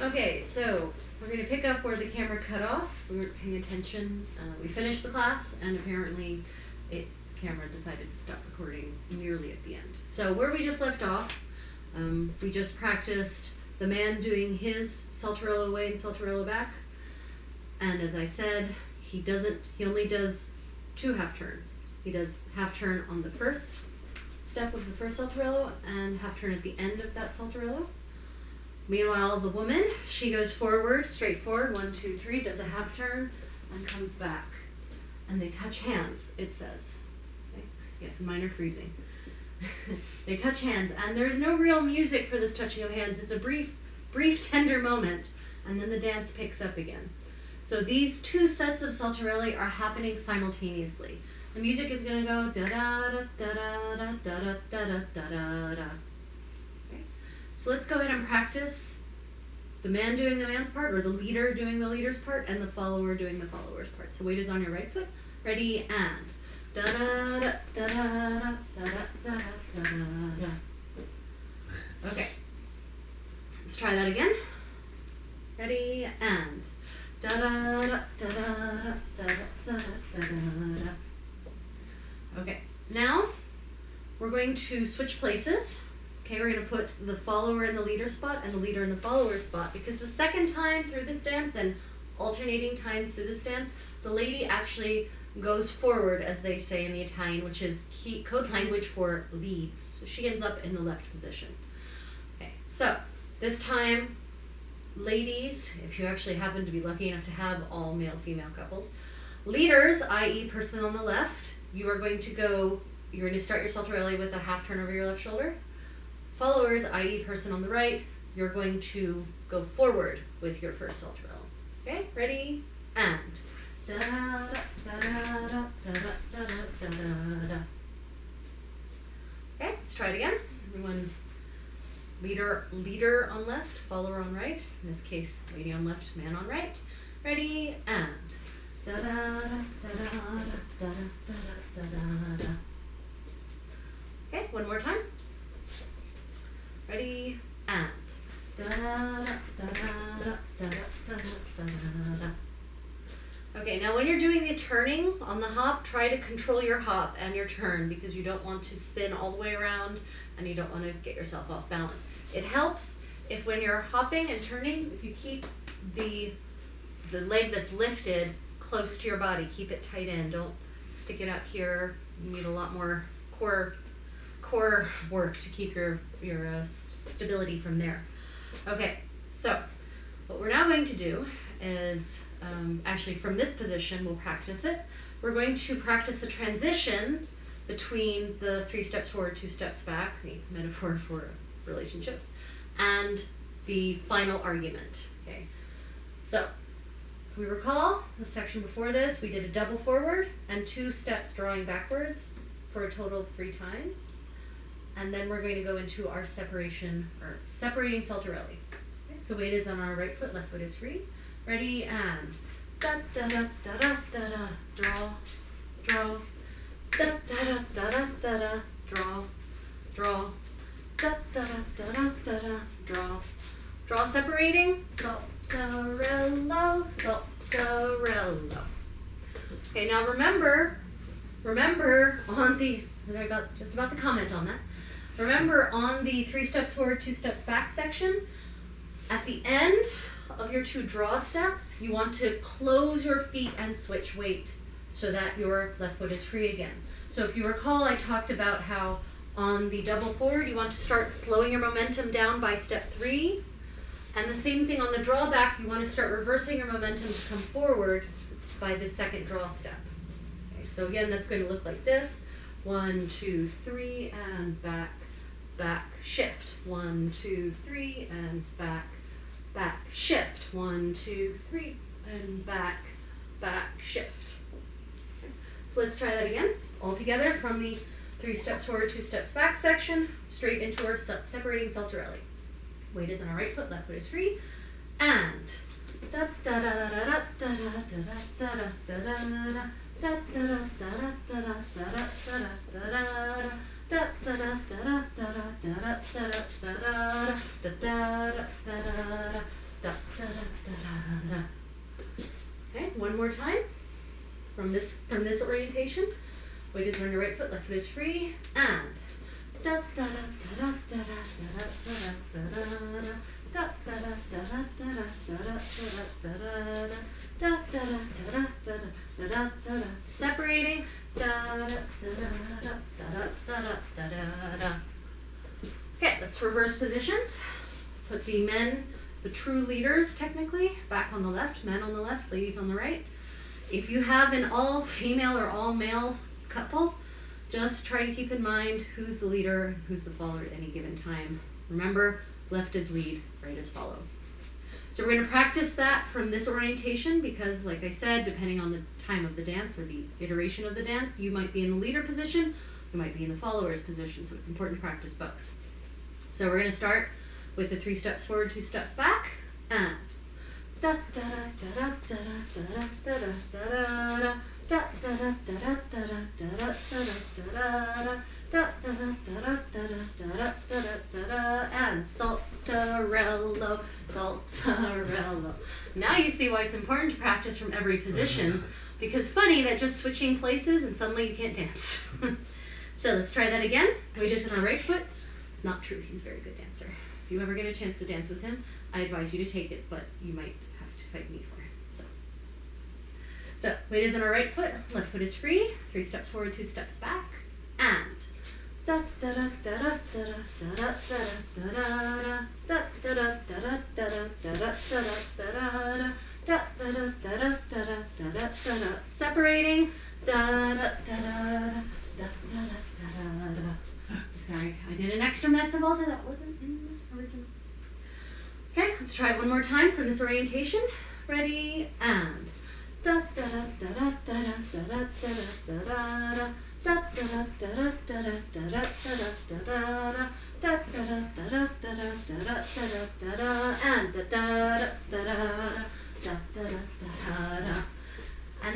Okay, so we're going to pick up where the camera cut off. We weren't paying attention. We finished the class, and apparently camera decided to stop recording nearly at the end. So where we just left off, we just practiced the man doing his saltarello away and saltarello back. And as I said, he only does 2 half turns. He does half turn on the first step of the first saltarello and half turn at the end of that saltarello. Meanwhile, the woman, she goes forward, straight forward, 1, 2, 3, does a half turn, and comes back. And they touch hands, it says. Okay? Yes, mine are freezing. They touch hands, and there's no real music for this touching of hands. It's a brief, tender moment, and then the dance picks up again. So these 2 sets of saltarelli are happening simultaneously. The music is going to go da-da-da-da-da-da-da-da-da-da-da. So let's go ahead and practice the man doing the man's part, or the leader doing the leader's part, and the follower doing the follower's part. So weight is on your right foot. Ready, and da-da-da-da-da-da-da-da-da-da. Okay. Let's try that again. Ready, and da-da-da-da-da-da-da-da-da-da. Okay. Now we're going to switch places. Okay, we're going to put the follower in the leader spot and the leader in the follower's spot, because the second time through this dance and alternating times through this dance, the lady actually goes forward, as they say in the Italian, which is code language for leads. So she ends up in the left position. Okay, so this time, ladies, if you actually happen to be lucky enough to have all male-female couples, leaders, i.e. person on the left, you're going to start your saltarelli with a half turn over your left shoulder. Followers, i.e. person on the right, you're going to go forward with your first saltarello. Okay, ready, and da-da-da-da-da-da-da-da-da-da. Okay, let's try it again. Everyone, leader on left, follower on right. In this case, lady on left, man on right. Ready, and da-da-da-da-da-da-da-da-da-da-da. Okay, one more time. Ready, and da-da-da-da-da-da-da-da-da-da. Okay, now when you're doing the turning on the hop, try to control your hop and your turn, because you don't want to spin all the way around and you don't want to get yourself off balance. It helps if when you're hopping and turning, if you keep the leg that's lifted close to your body, keep it tight in. Don't stick it out here. You need a lot more core work to keep your stability from there. Okay, so what we're now going to do is, actually from this position, we'll practice it. We're going to practice the transition between the 3 steps forward, 2 steps back, the metaphor for relationships, and the final argument. Okay, so if we recall the section before this, we did a double forward and 2 steps drawing backwards for a total of 3 times. And then we're going to go into our separating saltarelli. Okay, so weight is on our right foot, left foot is free. Ready, and da-da-da-da-da-da-da, draw, draw, da-da-da-da-da-da-da, draw, draw, da-da-da-da-da-da-da, draw, draw, separating, saltarello, saltarello. Okay, now remember on the, I got just about to comment on that. Remember on the 3 steps forward, 2 steps back section, at the end of your 2 draw steps, you want to close your feet and switch weight so that your left foot is free again. So if you recall, I talked about how on the double forward, you want to start slowing your momentum down by step 3. And the same thing on the draw back, you want to start reversing your momentum to come forward by the second draw step. Okay, so again, that's going to look like this. 1, 2, 3, and back, back, shift. 1, 2, 3, and back, back, shift. 1, 2, 3, and back, back, shift. Okay. So let's try that again. All together from the 3 steps forward, 2 steps back section, straight into our separating saltarelli. Weight is on our right foot, left foot is free, and da da da da da da da da da da da da. Okay, one more time. From this orientation, weight is on your right foot, left foot is free, and separating. Okay, let's reverse positions. Put the men, the true leaders technically, back on the left, men on the left, ladies on the right. If you have an all female or all male couple, just try to keep in mind who's the leader, who's the follower at any given time. Remember, left is lead, right is follow. So we're going to practice that from this orientation because, like I said, depending on the time of the dance or the iteration of the dance, you might be in the leader position, you might be in the follower's position, so it's important to practice both. So we're going to start with the 3 steps forward, 2 steps back, and and saltarello, saltarello. Now you see why it's important to practice from every position, because funny that just switching places and suddenly you can't dance. So let's try that again. We just on our right foot. It's not true, he's a very good dancer. If you ever get a chance to dance with him, I advise you to take it, but you might have to fight me for it. So weight is on our right foot, left foot is free, 3 steps forward, 2 steps back, and separating. Sorry, I did an extra mezza volta that wasn't in the original. Okay, let's try it one more time from this orientation. Ready, and and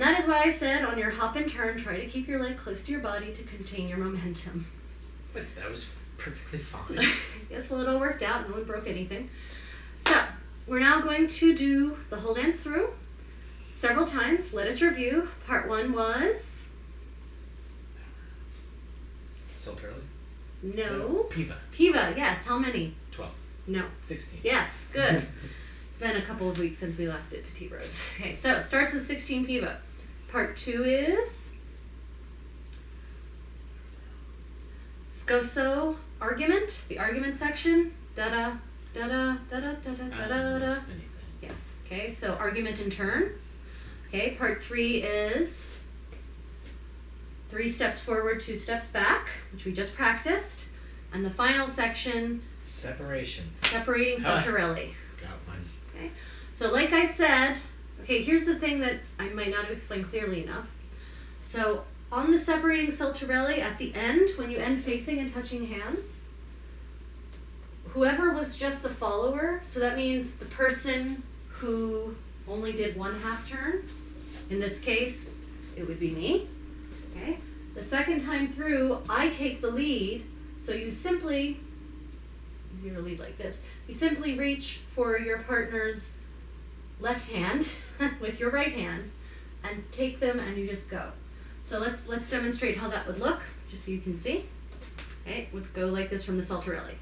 that is why I said on your hop and turn, try to keep your leg close to your body to contain your momentum. But that was perfectly fine. Yes, well, it all worked out. No one broke anything. So we're now going to do the whole dance through several times. Let us review. Part 1 was... Saltarelli? No. Piva. Piva, yes. How many? 12. No. 16. Yes, good. It's been a couple of weeks since we last did Petite Rose. Okay, so it starts with 16 Piva. Part 2 is... Scoso argument, the argument section. Da-da, da-da, da-da, da-da, da-da. Yes, okay, so argument and turn. Okay, part 3 is 3 steps forward, 2 steps back, which we just practiced. And the final section... Separation. Separating saltarelli. Got one. Okay, so like I said, okay, here's the thing that I might not have explained clearly enough. So on the separating saltarelli, at the end, when you end facing and touching hands, whoever was just the follower, so that means the person who only did 1 half turn, in this case, it would be me, okay? The second time through, I take the lead, so you simply, easier to lead like this, you simply reach for your partner's left hand with your right hand and take them and you just go. So let's demonstrate how that would look, just so you can see. Okay, it would go like this from the saltarelli.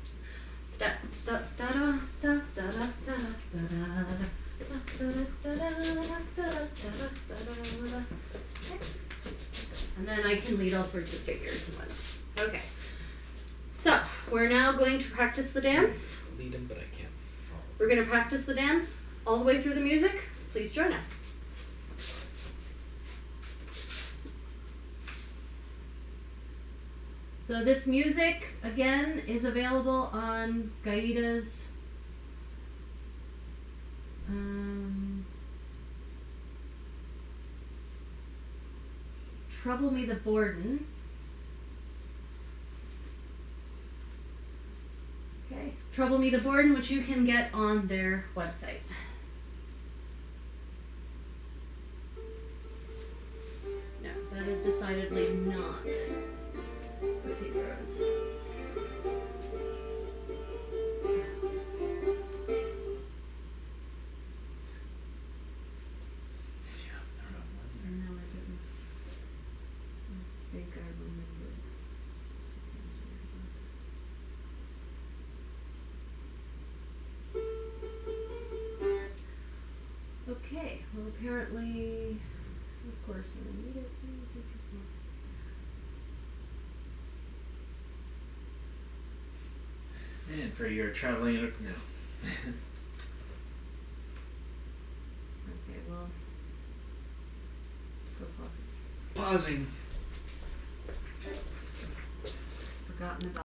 Step da da da da da da da da. And then I can lead all sorts of figures and whatnot. Okay. So we're now going to practice the dance. Lead him, but I can't follow. We're going to practice the dance all the way through the music. Please join us. So this music, again, is available on Gaida's Trouble Me the Borden. Okay, Trouble Me the Borden, which you can get on their website. No, that is decidedly not Petite Rose. Okay, well apparently, of course, when I need it, And for your traveling, no. okay, well, go pause it. Pausing. Forgotten about